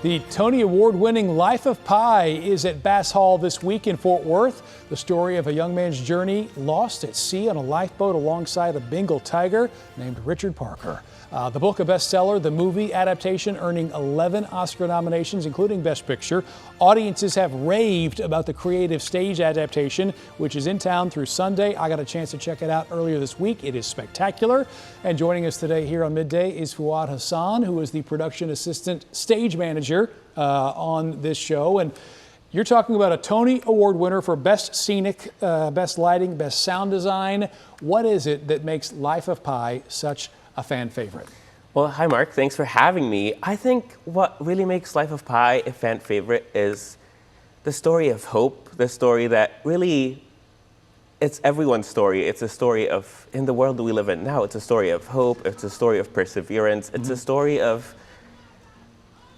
The Tony Award-winning Life of Pi is at Bass Hall this week in Fort Worth. The story of a young man's journey lost at sea on a lifeboat alongside a Bengal tiger named Richard Parker. The book, a bestseller, the movie adaptation earning 11 Oscar nominations, including Best Picture. Audiences have raved about the creative stage adaptation, which is in town through Sunday. I got a chance to check it out earlier this week. It is spectacular. And joining us today here on Midday is Fuad Hassan, who is the production assistant stage manager on this show. And you're talking about a Tony Award winner for Best Scenic, Best Lighting, Best Sound Design. What is it that makes Life of Pi such a fan favorite? Well, hi Mark, thanks for having me. I think what really makes Life of Pi a fan favorite is the story of hope, the story that really, it's everyone's story. It's a story of, in the world that we live in now, it's a story of hope, it's a story of perseverance, it's a story of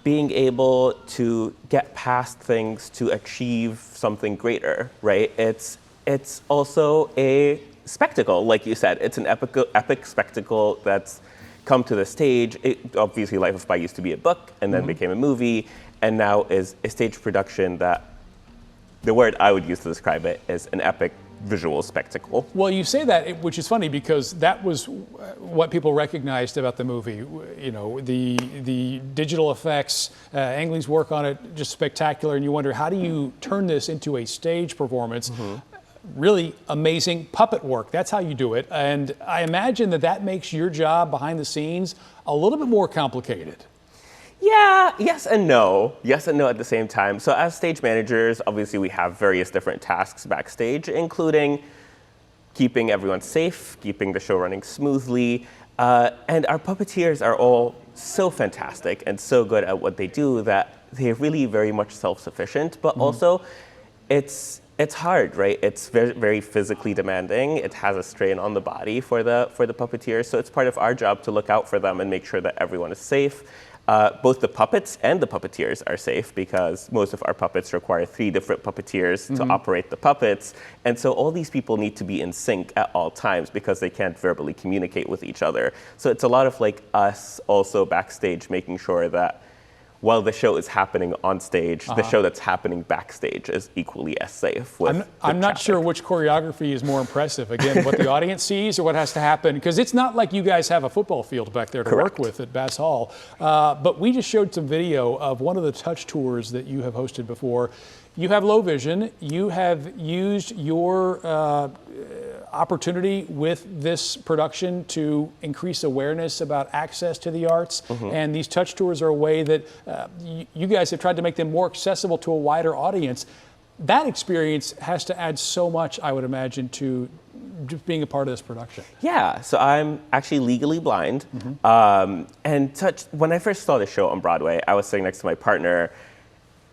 being able to get past things to achieve something greater, right? It's also a spectacle, like you said. It's an epic spectacle that's come to the stage. Obviously, Life of Pi used to be a book and then became a movie, and now is a stage production that the word I would use to describe it is an epic visual spectacle. Well, you say that, which is funny because that was what people recognized about the movie. You know, the digital effects, Ang Lee's work on it, just spectacular. And you wonder, how do you turn this into a stage performance? Really amazing puppet work. That's how you do it. And I imagine that makes your job behind the scenes a little bit more complicated. Yeah, yes and no. Yes and no at the same time. So as stage managers, obviously we have various different tasks backstage, including keeping everyone safe, keeping the show running smoothly. And our puppeteers are all so fantastic and so good at what they do that they're really very much self-sufficient, but also it's hard, right? It's very, very physically demanding. It has a strain on the body for the puppeteers. So it's part of our job to look out for them and make sure that everyone is safe. Both the puppets and the puppeteers are safe because most of our puppets require 3 different puppeteers to operate the puppets. And so all these people need to be in sync at all times because they can't verbally communicate with each other. So it's a lot of like us also backstage making sure that while the show is happening on stage, the show that's happening backstage is equally as safe. I'm not sure which choreography is more impressive. Again, what the audience sees or what has to happen, because it's not like you guys have a football field back there to work with at Bass Hall. But we just showed some video of one of the touch tours that you have hosted before. You have low vision. You have used your opportunity with this production to increase awareness about access to the arts. And these touch tours are a way that you guys have tried to make them more accessible to a wider audience. That experience has to add so much, I would imagine, to just being a part of this production. Yeah, so I'm actually legally blind. And when I first saw the show on Broadway, I was sitting next to my partner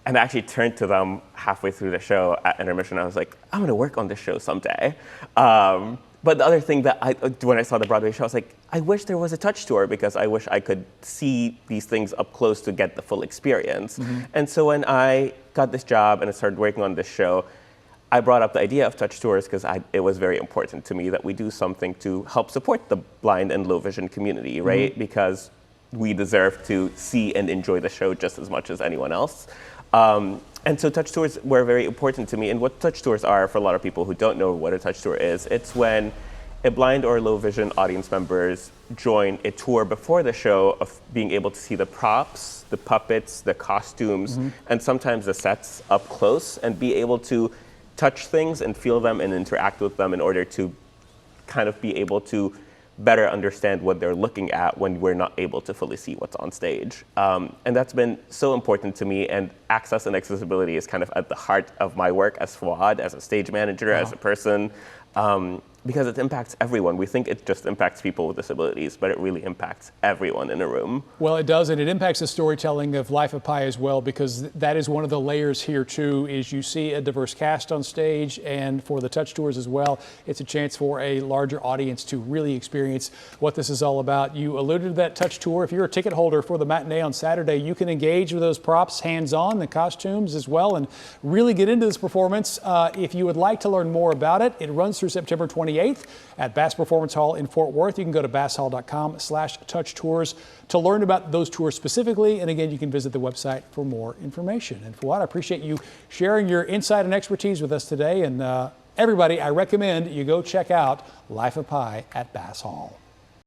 and I actually turned to them halfway through the show at intermission. I was like, I'm going to work on this show someday. But the other thing that when I saw the Broadway show, I was like, I wish there was a touch tour because I wish I could see these things up close to get the full experience. And so when I got this job and I started working on this show, I brought up the idea of touch tours because it was very important to me that we do something to help support the blind and low vision community, right? Because we deserve to see and enjoy the show just as much as anyone else. And so touch tours were very important to me. And what touch tours are, for a lot of people who don't know what a touch tour is, it's when a blind or low vision audience members join a tour before the show of being able to see the props, the puppets, the costumes, and sometimes the sets up close and be able to touch things and feel them and interact with them in order to kind of be able to better understand what they're looking at when we're not able to fully see what's on stage. And that's been so important to me, and access and accessibility is kind of at the heart of my work as Fuad, as a stage manager, as a person. Because it impacts everyone. We think it just impacts people with disabilities, but it really impacts everyone in a room. Well, it does, and it impacts the storytelling of Life of Pi as well, because that is one of the layers here too, is you see a diverse cast on stage, and for the touch tours as well, it's a chance for a larger audience to really experience what this is all about. You alluded to that touch tour. If you're a ticket holder for the matinee on Saturday, you can engage with those props hands-on, the costumes as well, and really get into this performance. If you would like to learn more about it, it runs through September 28th. 28th at Bass Performance Hall in Fort Worth. You can go to basshall.com/touchtours to learn about those tours specifically. And again, you can visit the website for more information. And Fawad, I appreciate you sharing your insight and expertise with us today. And everybody, I recommend you go check out Life of Pi at Bass Hall.